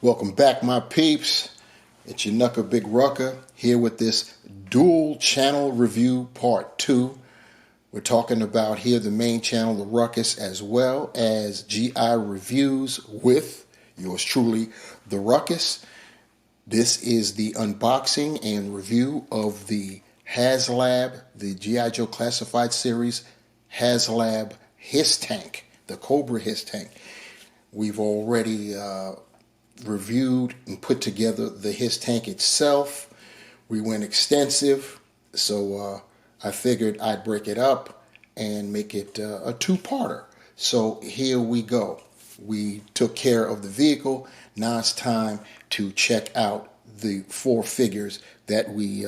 Welcome back, my peeps. It's your Knucker Big Rucker here with this dual channel review part 2. We're talking about here the main channel, the Ruckus, as well as GI reviews with yours truly, the Ruckus. This is the unboxing and review of the Haslab, the G.I. Joe Classified Series Haslab H.I.S.S tank, the Cobra H.I.S.S tank. We've already reviewed and put together the H.I.S.S tank itself. We went extensive, so I figured I'd break it up and make it a two-parter. So here we go. We took care of the vehicle. Now it's time to check out the 4 figures that we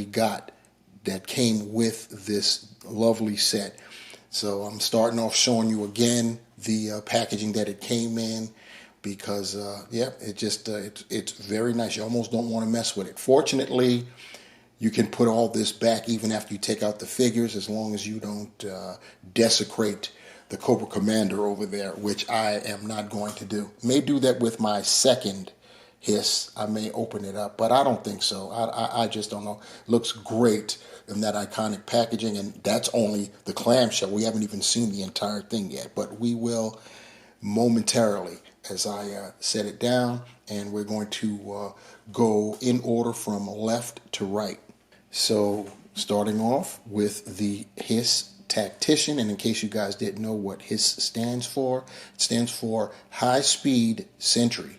got that came with this lovely set. So I'm starting off showing you again the packaging that it came in, because it's very nice. You almost don't want to mess with it. Fortunately, you can put all this back even after you take out the figures, as long as you don't desecrate the Cobra Commander over there, which I am not going to do. May do that with my second H.I.S.S. I may open it up, but I don't think so. I just don't know. Looks great in that iconic packaging, and that's only the clamshell. We haven't even seen the entire thing yet, but we will momentarily as I set it down, and we're going to go in order from left to right. So starting off with the H.I.S.S Tactician, and in case you guys didn't know what H.I.S.S stands for, it stands for High Speed Sentry.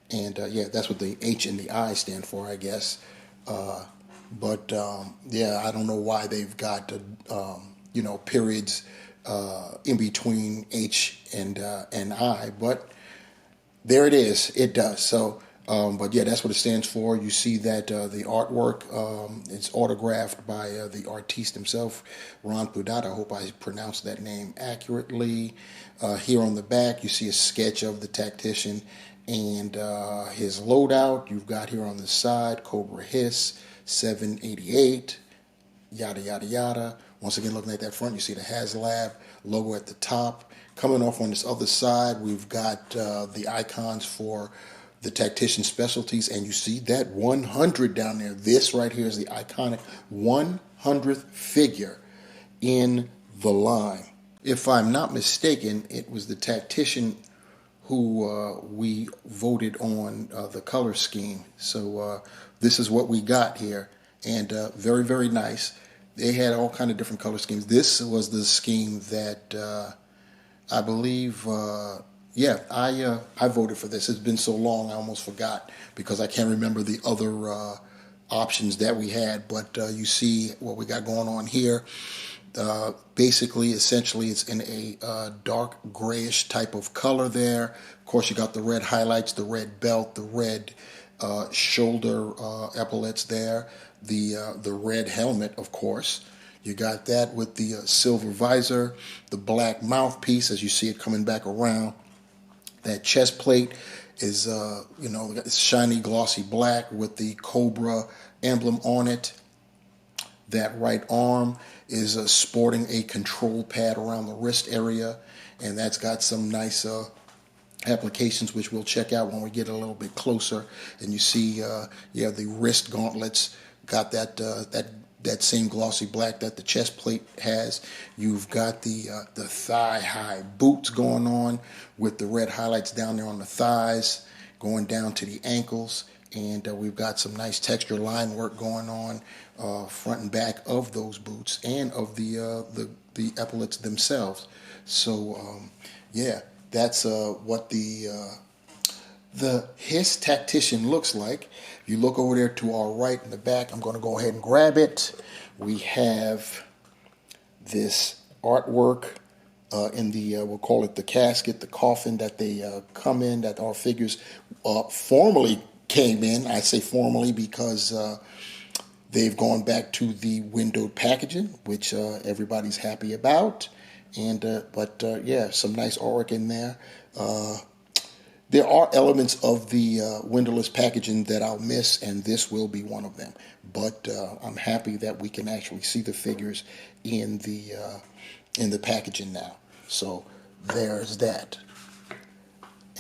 And that's what the H and the I stand for, I guess. I don't know why they've got periods in between H and I, but there it is. It does. So, that's what it stands for. You see that the artwork is autographed by the artiste himself, Ron Pudat. I hope I pronounced that name accurately. Here on the back, you see a sketch of the tactician and his loadout. You've got here on the side, Cobra H.I.S.S 788, yada, yada, yada. Once again, looking at that front, you see the Haslab logo at the top. Coming off on this other side, we've got the icons for the Tactician Specialties, and you see that 100 down there. This right here is the iconic 100th figure in the line. If I'm not mistaken, it was the Tactician who we voted on the color scheme. So this is what we got here, and very, very nice. They had all kind of different color schemes. This was the scheme that I believe, I voted for this. It's been so long I almost forgot, because I can't remember the other options that we had. But you see what we got going on here. Essentially, it's in a dark grayish type of color there. Of course, you got the red highlights, the red belt, the red shoulder epaulets there, the red helmet, of course. You got that with the silver visor, the black mouthpiece, as you see it coming back around. That chest plate is, it's shiny, glossy black with the Cobra emblem on it. That right arm is sporting a control pad around the wrist area, and that's got some nice applications, which we'll check out when we get a little bit closer. And you see, the wrist gauntlets got that same glossy black that the chest plate has. You've got the thigh-high boots going on with the red highlights down there on the thighs, going down to the ankles. And we've got some nice texture line work going on front and back of those boots and of the epaulets themselves. So, that's what the H.I.S.S Tactician looks like. If you look over there to our right in the back, I'm going to go ahead and grab it. We have this artwork in the, we'll call it the casket, the coffin that they come in, that our figures formally came in. I say formally because they've gone back to the windowed packaging, which everybody's happy about. And some nice artwork in there. There are elements of the windowless packaging that I'll miss, and this will be one of them. But I'm happy that we can actually see the figures in the packaging now. So there's that.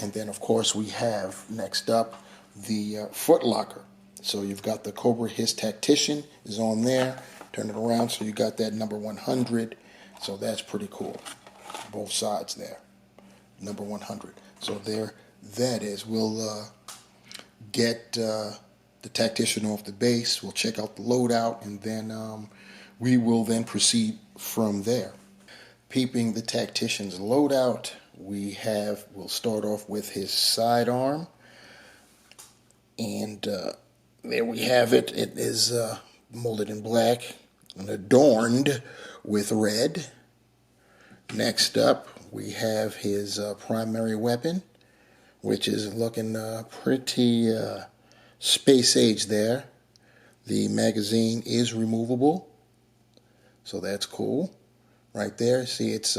And then, of course, we have next up the foot locker. So you've got the Cobra H.I.S. Tactician is on there. Turn it around, so you got that number 100. So that's pretty cool. Both sides there. Number 100. So there that is. We'll get the Tactician off the base. We'll check out the loadout, and then we will then proceed from there. Peeping the Tactician's loadout, we'll start off with his sidearm, and there we have it. It is molded in black and adorned with red. Next up, we have his primary weapon, which is looking pretty space age there. The magazine is removable, so that's cool. Right there, see, it's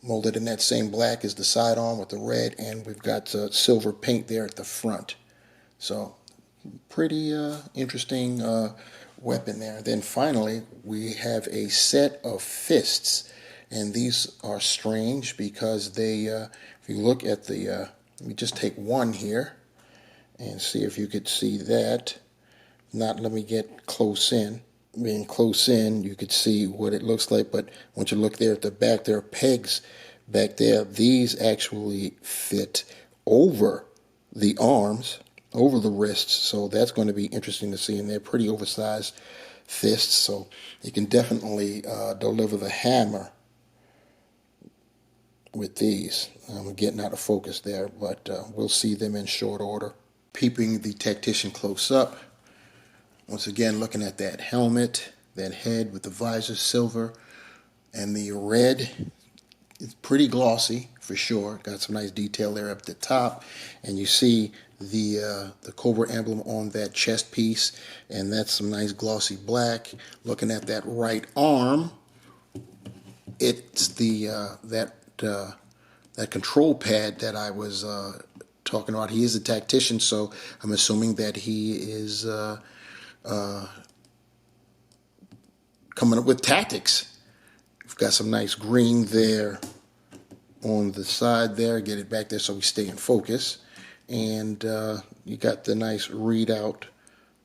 molded in that same black as the sidearm with the red, and we've got silver paint there at the front. So pretty interesting weapon there. Then finally, we have a set of fists, and these are strange because they, if you look at the, let me just take one here and see if you could see that. Not, let me get close in. Being close in, you could see what it looks like, but once you look there at the back, there are pegs back there. These actually fit over the arms, over the wrists, so that's going to be interesting to see, and they're pretty oversized fists, so you can definitely deliver the hammer with these. I'm getting out of focus there, but we'll see them in short order. Peeping the Tactician close up, once again, looking at that helmet, that head with the visor silver, and the red. It's pretty glossy for sure. Got some nice detail there up the top, and you see the Cobra emblem on that chest piece, and that's some nice glossy black. Looking at that right arm, it's the that control pad that I was talking about. He is a tactician, so I'm assuming that he is coming up with tactics. We've got some nice green there on the side there. Get it back there so we stay in focus. And you got the nice readout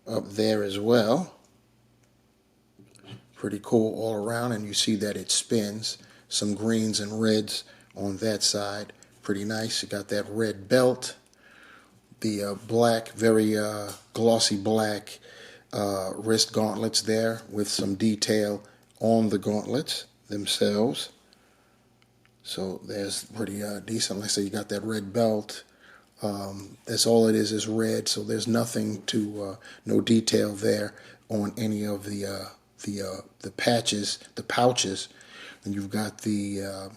up there as well. Pretty cool all around, and you see that it spins. Some greens and reds on that side. Pretty nice. You got that red belt. The black, very glossy black wrist gauntlets there with some detail on the gauntlets themselves. So there's pretty decent. Like I say, you got that red belt. That's all it is red. So there's nothing to, no detail there on any of the patches, the pouches. And you've got the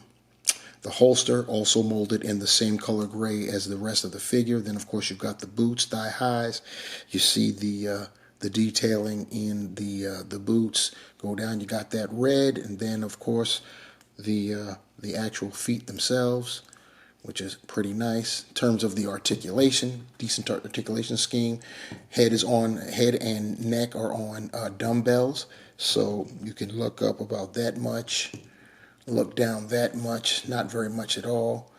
holster also molded in the same color gray as the rest of the figure. Then of course you've got the boots, thigh highs. You see the detailing in the boots go down. You got that red, and then of course the actual feet themselves, which is pretty nice. In terms of the articulation, decent articulation scheme. Head and neck are on dumbbells, so you can look up about that much, look down that much, not very much at all,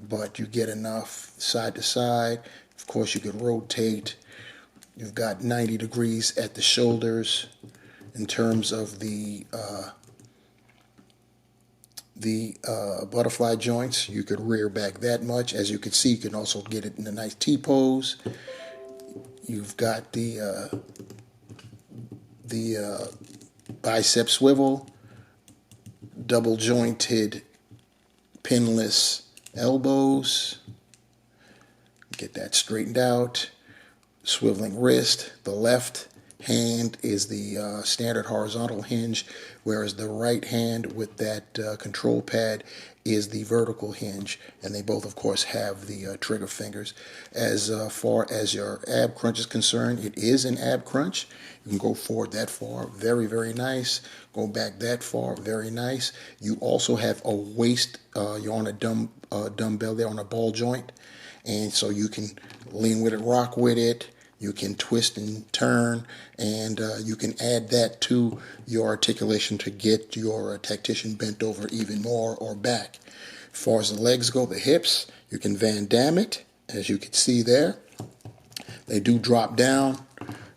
but you get enough side to side. Of course you could rotate. You've got 90 degrees at the shoulders. In terms of the butterfly joints, you could rear back that much. As you can see, you can also get it in a nice T-pose. You've got the bicep swivel, double jointed pinless elbows. Get that straightened out. Swiveling wrist. The left hand is the standard horizontal hinge, whereas the right hand with that control pad is the vertical hinge, and they both of course have the trigger fingers. As far as your ab crunch is concerned, it is an ab crunch. You can go forward that far, very, very nice. Go back that far, very nice. You also have a waist, you're on a dumbbell there on a ball joint, and so you can lean with it, rock with it. You can twist and turn, and you can add that to your articulation to get your tactician bent over even more or back. As far as the legs go, the hips, You can Van Dam it, as you can see there. They do drop down.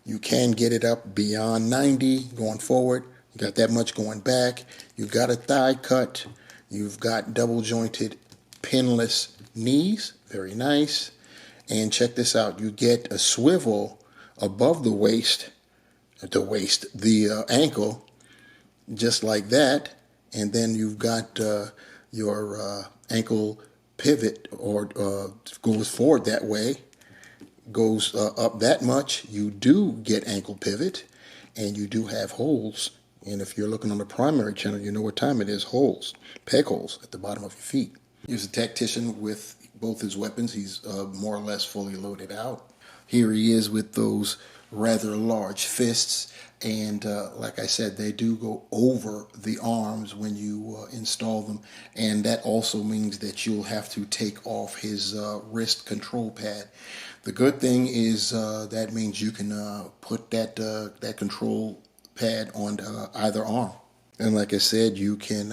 You can get it up beyond 90 going forward. You got that much going back. You've got a thigh cut. You've got double jointed pinless knees. Very nice. And check this out. You get a swivel above the ankle, just like that. And then you've got your ankle pivot, or goes forward that way, goes up that much. You do get ankle pivot, and you do have holes. And if you're looking on the primary channel, you know what time it is. Holes, peg holes at the bottom of your feet. Here's a tactician with both his weapons. He's more or less fully loaded out. Here he is with those rather large fists. And like I said, they do go over the arms when you install them. And that also means that you'll have to take off his wrist control pad. The good thing is that means you can put that control pad on either arm. And like I said, you can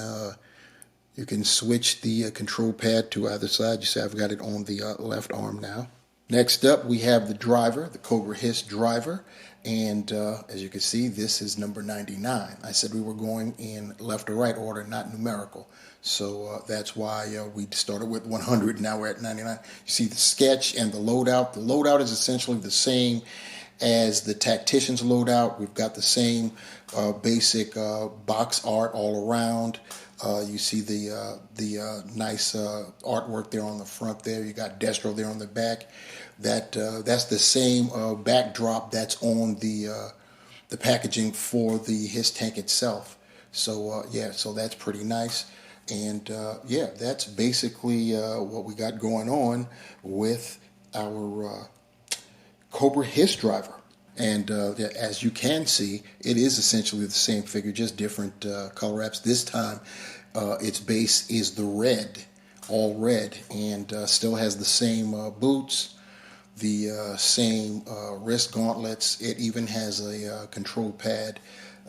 switch the control pad to either side. You see I've got it on the left arm now. Next up, we have the driver, the Cobra H.I.S.S driver. And as you can see, this is number 99. I said we were going in left to right order, not numerical. So that's why we started with 100. Now we're at 99. You see the sketch and the loadout. The loadout is essentially the same as the tactician's loadout. We've got the same basic box art all around. You see the nice artwork there on the front there. You got Destro there on the back. That's the same backdrop that's on the packaging for the H.I.S.S tank itself. So yeah, so that's pretty nice. And yeah, that's basically what we got going on with our Cobra H.I.S.S driver. And as you can see, it is essentially the same figure, just different color wraps. This time, its base is the red, all red, and still has the same boots, the same wrist gauntlets. It even has a control pad,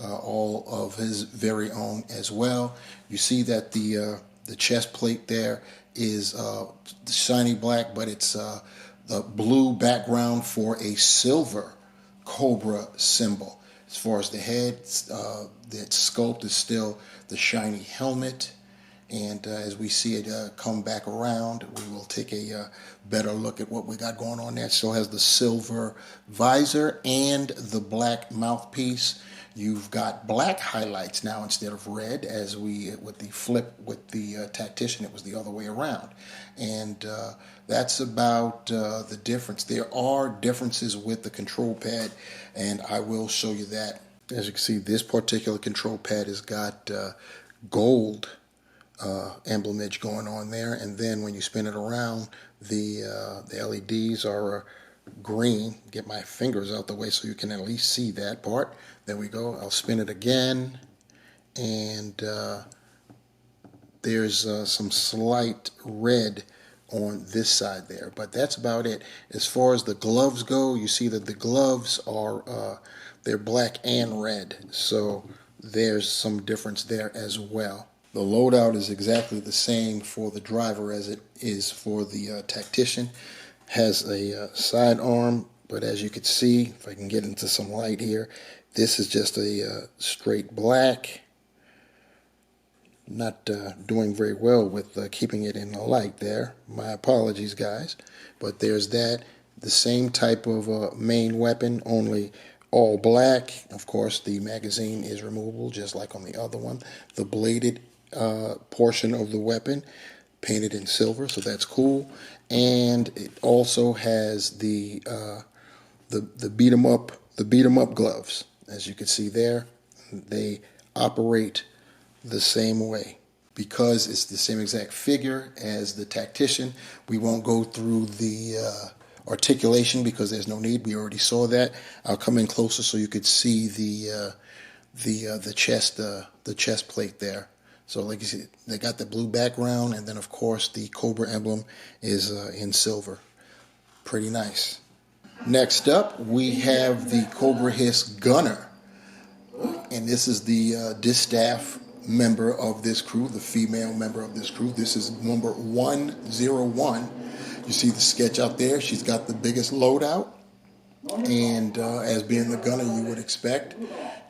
all of his very own as well. You see that the chest plate there is shiny black, but it's the blue background for a silver Cobra symbol. As far as the head, that sculpt is still the shiny helmet. And as we see it come back around, we will take a better look at what we got going on there. It still has the silver visor and the black mouthpiece. You've got black highlights now instead of red, as with the flip with the tactician, it was the other way around. And that's about the difference. There are differences with the control pad, and I will show you that. As you can see, this particular control pad has got gold emblem edge going on there, and then when you spin it around, the LEDs are green. Get my fingers out the way so you can at least see that part. There we go. I'll spin it again, and there's some slight red on this side there, but that's about it. As far as the gloves go, you see that the gloves are they're black and red, so there's some difference there as well. The loadout is exactly the same for the driver as it is for the tactician. Has a sidearm, but as you can see, if I can get into some light here, this is just a straight black. Not doing very well with keeping it in the light there. My apologies, guys. But there's that. The same type of main weapon, only all black. Of course, the magazine is removable, just like on the other one. The bladed portion of the weapon painted in silver, so that's cool. And it also has the beat 'em up gloves. As you can see there, they operate the same way. Because it's the same exact figure as the tactician, we won't go through the articulation because there's no need. We already saw that. I'll come in closer so you could see the chest plate there. So like you see, they got the blue background, and then of course the Cobra emblem is in silver. Pretty nice. Next up, we have the Cobra H.I.S.S Gunner, and this is the distaff member of this crew, the female member of this crew. This is number 101. You see the sketch out there. She's got the biggest loadout, and as being the gunner, you would expect,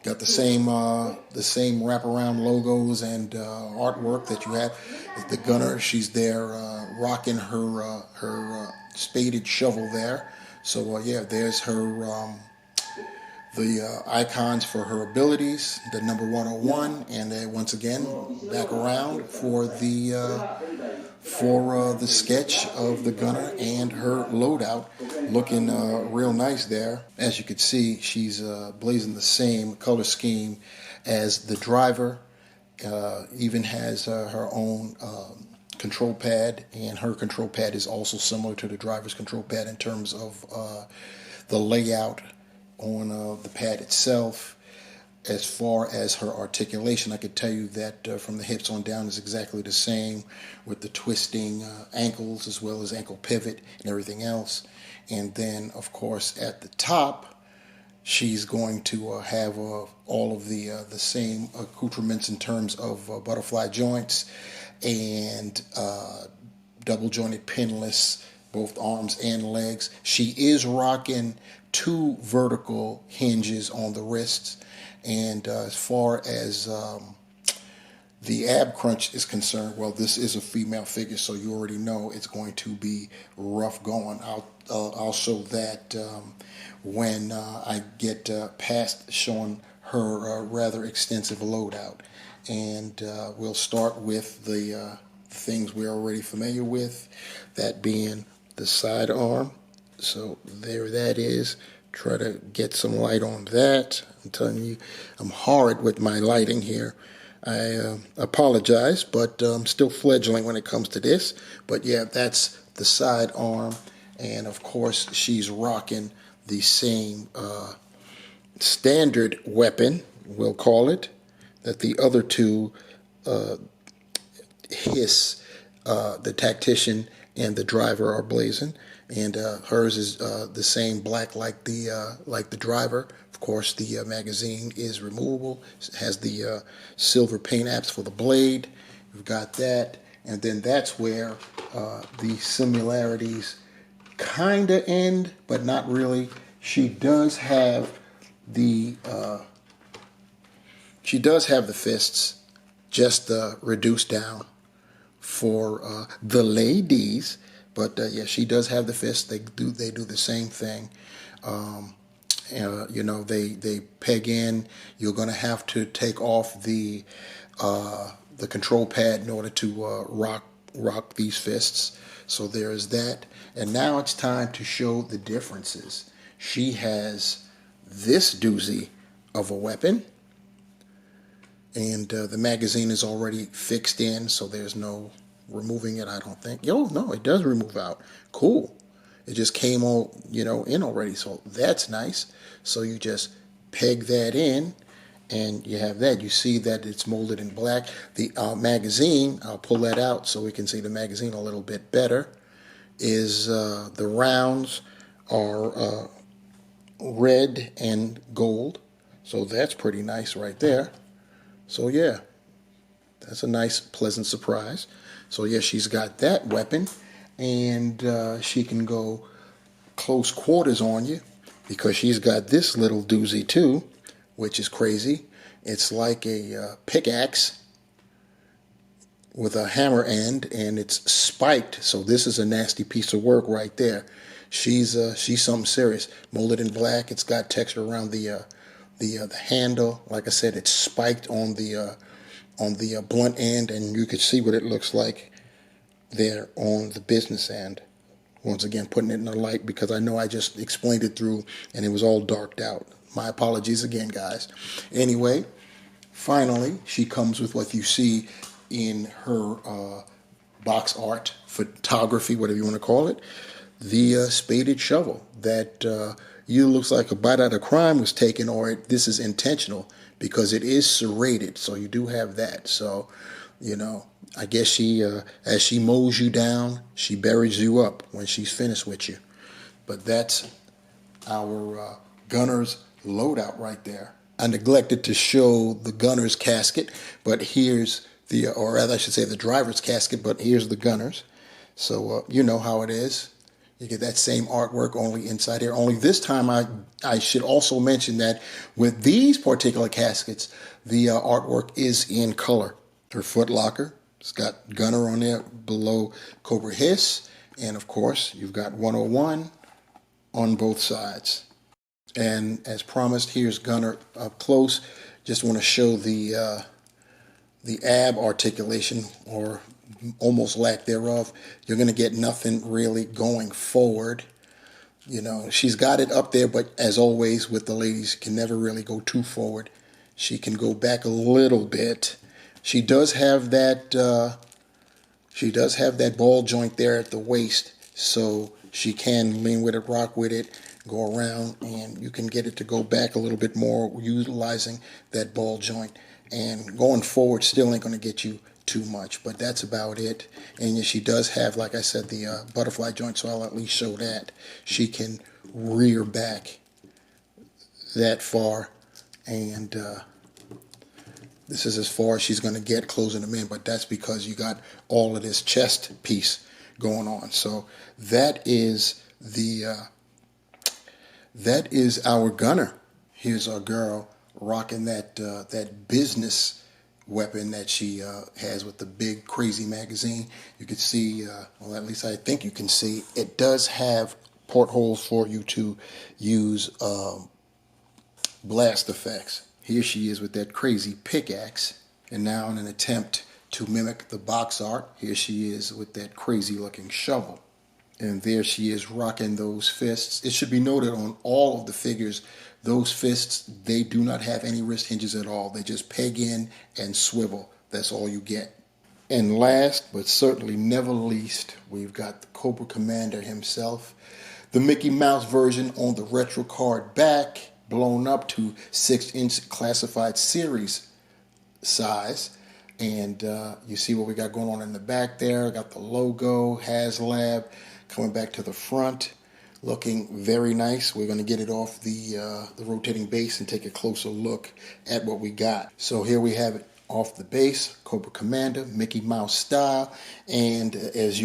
got the same wraparound logos and artwork that you have. The gunner, she's there rocking her spaded shovel there. So yeah, there's her the icons for her abilities, the number 101, and then once again back around for the sketch of the gunner and her loadout, looking real nice there. As you can see, she's blazing the same color scheme as the driver. Even has her own control pad, and her control pad is also similar to the driver's control pad in terms of the layout on the pad itself. As far as her articulation, I could tell you that from the hips on down is exactly the same, with the twisting ankles as well as ankle pivot and everything else. And then, of course, at the top, she's going to have all of the same accoutrements in terms of butterfly joints and double jointed pinless both arms and legs. She is rocking 2 vertical hinges on the wrists. And as far as the ab crunch is concerned, well, this is a female figure, so you already know it's going to be rough going. I'll show that when I get past showing her rather extensive loadout. And we'll start with the things we're already familiar with, that being the sidearm. So there that is. Try to get some light on that. I'm telling you, I'm horrid with my lighting here. I apologize, but I'm still fledgling when it comes to this. But yeah, that's the sidearm. And of course, she's rocking the same standard weapon, we'll call it, that the other two H.I.S.S, the tactician and the driver, are blazing. And hers is the same black like the driver. Of course, the magazine is removable. It has the silver paint apps for the blade. We've got that. And then that's where the similarities kind of end, but not really. She does have the fists, just reduced down for the ladies. But yeah, she does have the fists. They do the same thing. They peg in. You're going to have to take off the control pad in order to rock these fists. So there is that. And now it's time to show the differences. She has this doozy of a weapon, and the magazine is already fixed in, so there's no removing it, I don't think. No, it does remove out. Cool. It just came all, in already, so that's nice. So you just peg that in, and you have that. You see that it's molded in black. The magazine, I'll pull that out so we can see the magazine a little bit better, is the rounds are red and gold. So that's pretty nice right there. So yeah, that's a nice, pleasant surprise. So yeah, she's got that weapon, and she can go close quarters on you, because she's got this little doozy too, which is crazy. It's like a pickaxe with a hammer end, and it's spiked. So this is a nasty piece of work right there. She's something serious. Molded in black. It's got texture around the handle. Like I said, it's spiked on the blunt end, and you could see what it looks like there on the business end. Once again, putting it in the light, because I know I just explained it through and it was all darked out. My apologies again, guys. Anyway, finally, she comes with what you see in her box art, photography, whatever you want to call it, the spaded shovel that looks like a bite out of crime was taken, or this is intentional, because it is serrated, so you do have that. So, I guess she, as she mows you down, she buries you up when she's finished with you. But that's our gunner's loadout right there. I neglected to show the gunner's casket, but here's the, or rather I should say the driver's casket, but here's the gunner's. So you know how it is. You get that same artwork only inside here. Only this time I should also mention that with these particular caskets, the artwork is in color. Her foot locker, it's got Gunner on there below Cobra Hiss. And of course, you've got 101 on both sides. And as promised, here's Gunner up close. Just want to show the ab articulation, or almost lack thereof. You're going to get nothing really going forward. You know, she's got it up there, but as always with the ladies, can never really go too forward. She can go back a little bit. She does have that ball joint there at the waist, so she can lean with it, rock with it, go around, and you can get it to go back a little bit more utilizing that ball joint. And going forward still ain't going to get you too much, but that's about it. And she does have, like I said, the butterfly joint, so I'll at least show that. She can rear back that far, and this is as far as she's going to get closing them in, but that's because you got all of this chest piece going on. So that is our gunner. Here's our girl rocking that business weapon that she has with the big crazy magazine. You can see, well, at least I think you can see, it does have portholes for you to use blast effects. Here she is with that crazy pickaxe, and now in an attempt to mimic the box art, here she is with that crazy looking shovel. And there she is rocking those fists. It should be noted on all of the figures, those fists, they do not have any wrist hinges at all. They just peg in and swivel. That's all you get. And last, but certainly never least, we've got the Cobra Commander himself. The Mickey Mouse version on the retro card back, blown up to 6-inch classified series size. And you see what we got going on in the back there. Got the logo, Haslab, coming back to the front, looking very nice. We're going to get it off the rotating base and take a closer look at what we got. So here we have it off the base, Cobra Commander, Mickey Mouse style. And if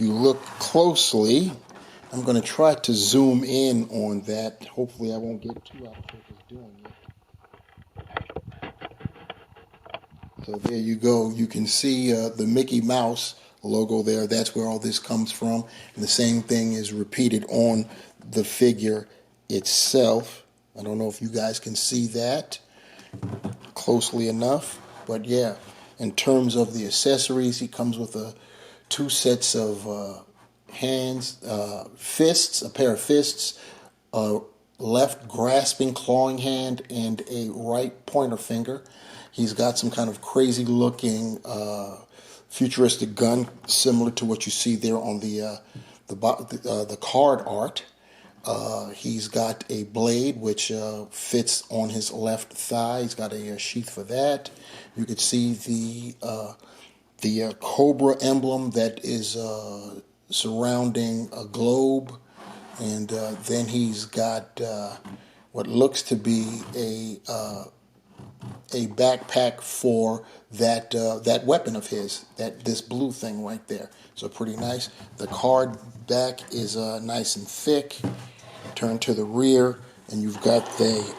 you look closely, I'm going to try to zoom in on that. Hopefully I won't get too out of focus doing it. So there you go. You can see the Mickey Mouse logo there. That's where all this comes from. And the same thing is repeated on the figure itself. I don't know if you guys can see that closely enough. But yeah, in terms of the accessories, he comes with two sets of hands, fists, a pair of fists, a left grasping clawing hand, and a right pointer finger. He's got some kind of crazy looking futuristic gun, similar to what you see there on the card art. He's got a blade which fits on his left thigh. He's got a sheath for that. You could see the Cobra emblem that is surrounding a globe, and then he's got what looks to be a backpack for that weapon of his, this blue thing right there. So pretty nice. The card back is nice and thick. Turn to the rear, and you've got the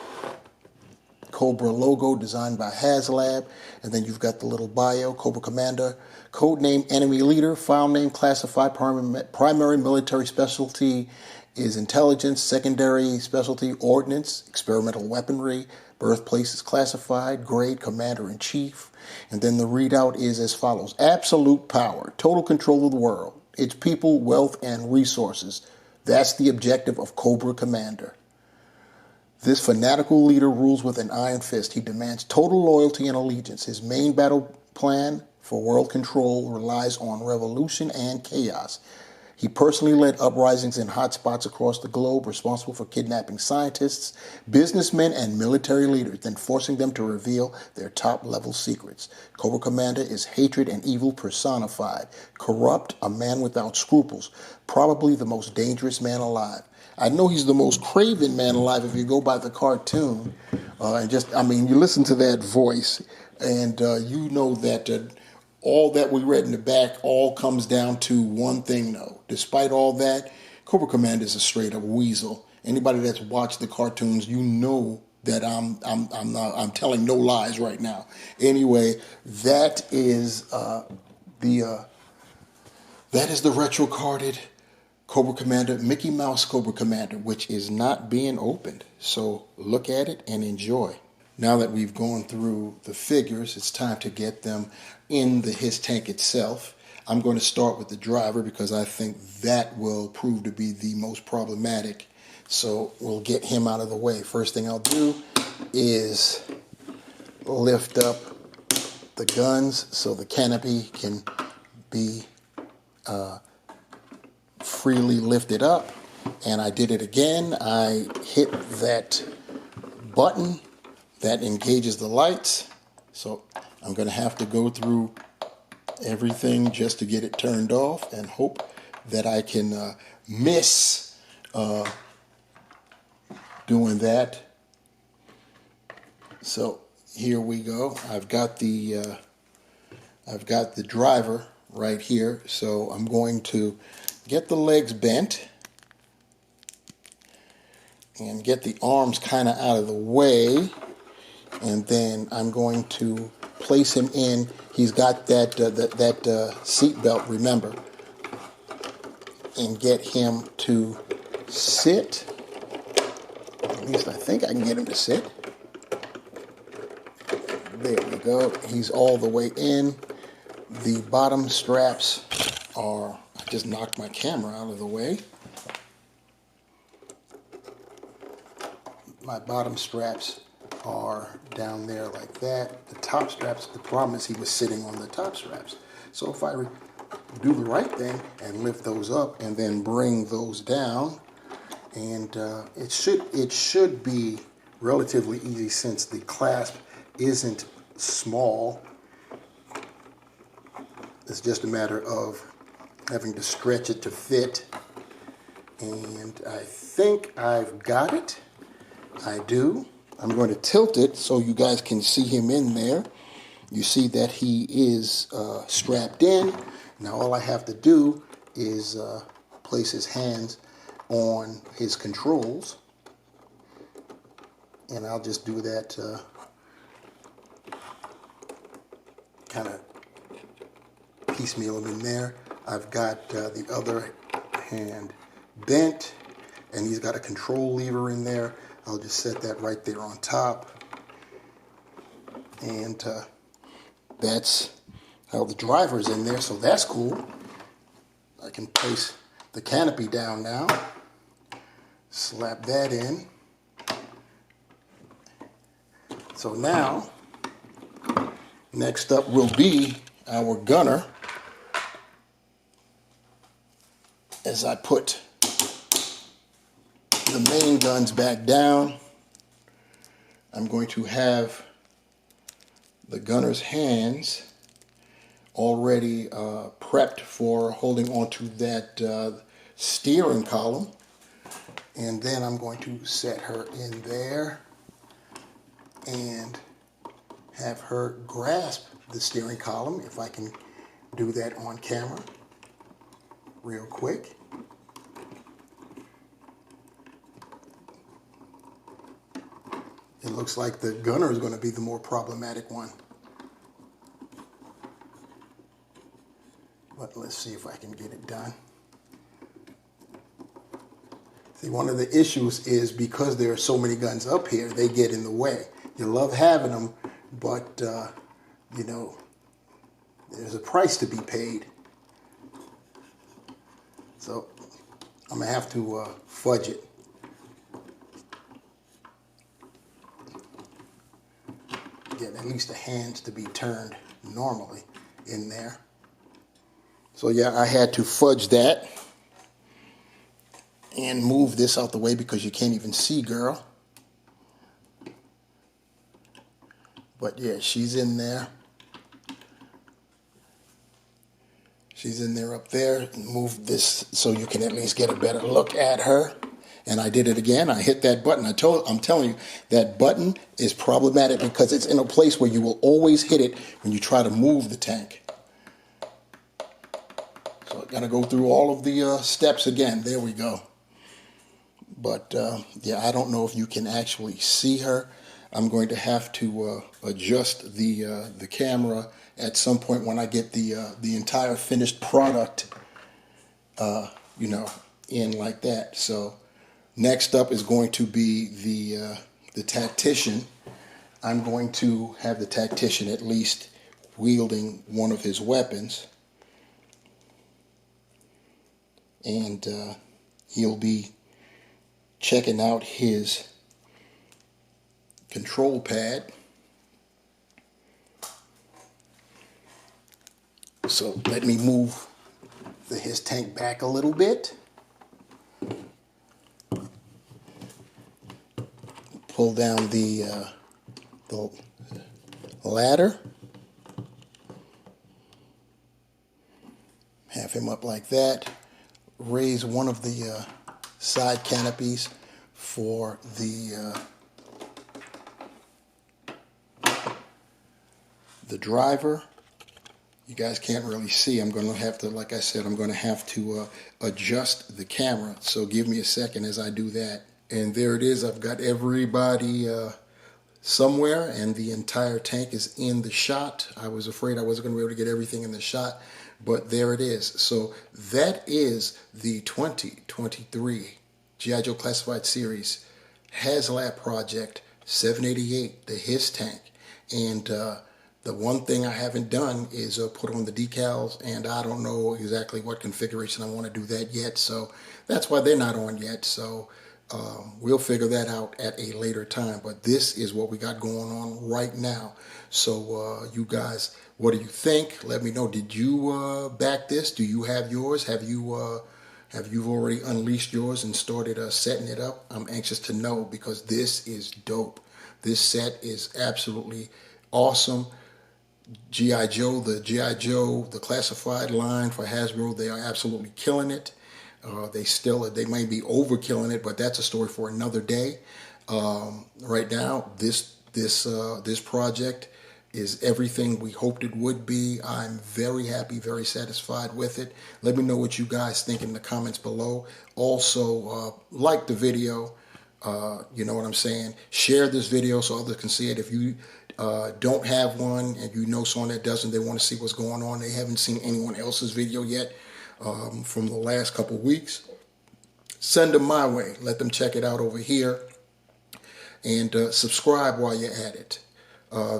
Cobra logo designed by Haslab, and then you've got the little bio, Cobra Commander, codename enemy leader, file name classified, primary military specialty is intelligence, secondary specialty ordnance, experimental weaponry, birthplace is classified, grade commander-in-chief, and then the readout is as follows: absolute power, total control of the world, its people, wealth, and resources. That's the objective of Cobra Commander. This fanatical leader rules with an iron fist. He demands total loyalty and allegiance. His main battle plan for world control relies on revolution and chaos. He personally led uprisings in hotspots across the globe, responsible for kidnapping scientists, businessmen, and military leaders, then forcing them to reveal their top-level secrets. Cobra Commander is hatred and evil personified, corrupt, a man without scruples, probably the most dangerous man alive. I know he's the most craven man alive if you go by the cartoon, And just, I mean, you listen to that voice, and you know that all that we read in the back all comes down to one thing, though. Despite all that, Cobra Commander is a straight up weasel. Anybody that's watched the cartoons, you know that I'm telling no lies right now. Anyway, that is the retro carded Cobra Commander, Mickey Mouse Cobra Commander, which is not being opened. So look at it and enjoy. Now that we've gone through the figures, it's time to get them in the H.I.S.S tank itself. I'm going to start with the driver because I think that will prove to be the most problematic. So we'll get him out of the way. First thing I'll do is lift up the guns so the canopy can be freely lifted up. And I did it again. I hit that button that engages the lights. So I'm going to have to go through everything just to get it turned off and hope that I can miss doing that. So here we go. I've got the driver right here. So I'm going to get the legs bent and get the arms kind of out of the way. And then I'm going to place him in. He's got that seat belt, remember, and get him to sit. At least I think I can get him to sit. There we go. He's all the way in. The bottom straps are, I just knocked my camera out of the way. My bottom straps are down there like that. The top straps, the problem is he was sitting on the top straps. So if I do the right thing and lift those up and then bring those down, and it should be relatively easy since the clasp isn't small. It's just a matter of having to stretch it to fit. And I think I've got it. I do. I'm going to tilt it so you guys can see him in there. You see that he is strapped in. Now all I have to do is place his hands on his controls. And I'll just do that kind of piecemeal him in there. I've got the other hand bent, and he's got a control lever in there. I'll just set that right there on top. And that's how the driver's in there, so that's cool. I can place the canopy down now. Slap that in. So now, next up will be our gunner. As I put the main guns back down, I'm going to have the gunner's hands already prepped for holding onto that steering column. And then I'm going to set her in there and have her grasp the steering column, if I can do that on camera real quick. It looks like the gunner is going to be the more problematic one. But let's see if I can get it done. See, one of the issues is because there are so many guns up here, they get in the way. You love having them, but, you know, there's a price to be paid. So I'm going to have to fudge it. Get at least the hands to be turned normally in there. So yeah, I had to fudge that and move this out the way because you can't even see girl. But yeah, she's in there. She's in there up there. Move this so you can at least get a better look at her. And I did it again. I hit that button. I'm telling you, that button is problematic because it's in a place where you will always hit it when you try to move the tank. So I got to go through all of the steps again. There we go. But yeah, I don't know if you can actually see her. I'm going to have to adjust the camera at some point when I get the entire finished product, you know, in like that. So next up is going to be the tactician. I'm going to have the tactician at least wielding one of his weapons, and he'll be checking out his control pad. So let me move his tank back a little bit. Pull down the ladder. Have him up like that. Raise one of the side canopies for the driver. You guys can't really see. I'm going to have to, like I said, I'm going to have to adjust the camera. So give me a second as I do that. And there it is. I've got everybody somewhere, and the entire tank is in the shot. I was afraid I wasn't going to be able to get everything in the shot, but there it is. So that is the 2023 G.I. Joe Classified Series Haslab Project 788, the H.I.S.S tank. And the one thing I haven't done is put on the decals, and I don't know exactly what configuration I want to do that yet. So that's why they're not on yet. So we'll figure that out at a later time. But this is what we got going on right now. So you guys, what do you think? Let me know. Did you back this? Do you have yours? Have you already unleashed yours and started setting it up? I'm anxious to know, because this is dope. This set is absolutely awesome. G.I. Joe, the classified line for Hasbro, they are absolutely killing it. They might be overkilling it, but that's a story for another day. Right now, this project is everything we hoped it would be. I'm very happy, very satisfied with it. Let me know what you guys think in the comments below. Also, like the video. You know what I'm saying? Share this video so others can see it. If you don't have one and you know someone that doesn't, they want to see what's going on, they haven't seen anyone else's video yet from the last couple weeks, send them my way. Let them check it out over here, and subscribe while you're at it.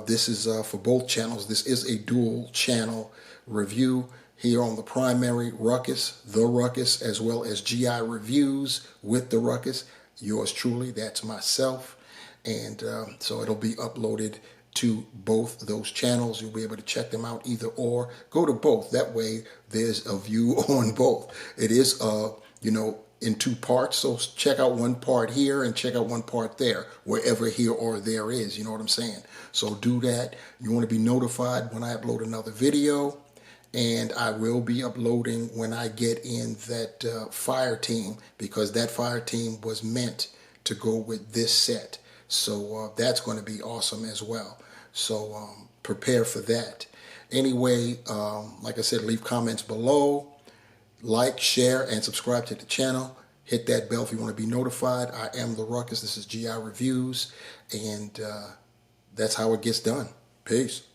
This is for both channels. This is a dual channel review here on the primary Ruckus, the Ruckus, as well as GI Reviews with the Ruckus. Yours truly, that's myself. And so it'll be uploaded to both those channels. You'll be able to check them out either or. Go to both. That way there's a view on both. It is, you know, in two parts. So check out one part here and check out one part there, wherever here or there is. You know what I'm saying? So do that. You want to be notified when I upload another video. And I will be uploading when I get in that fire team, because that fire team was meant to go with this set. So that's going to be awesome as well. So prepare for that. Anyway, like I said, leave comments below. Like, share, and subscribe to the channel. Hit that bell if you want to be notified. I am the Ruckus. This is GI Reviews. And that's how it gets done. Peace.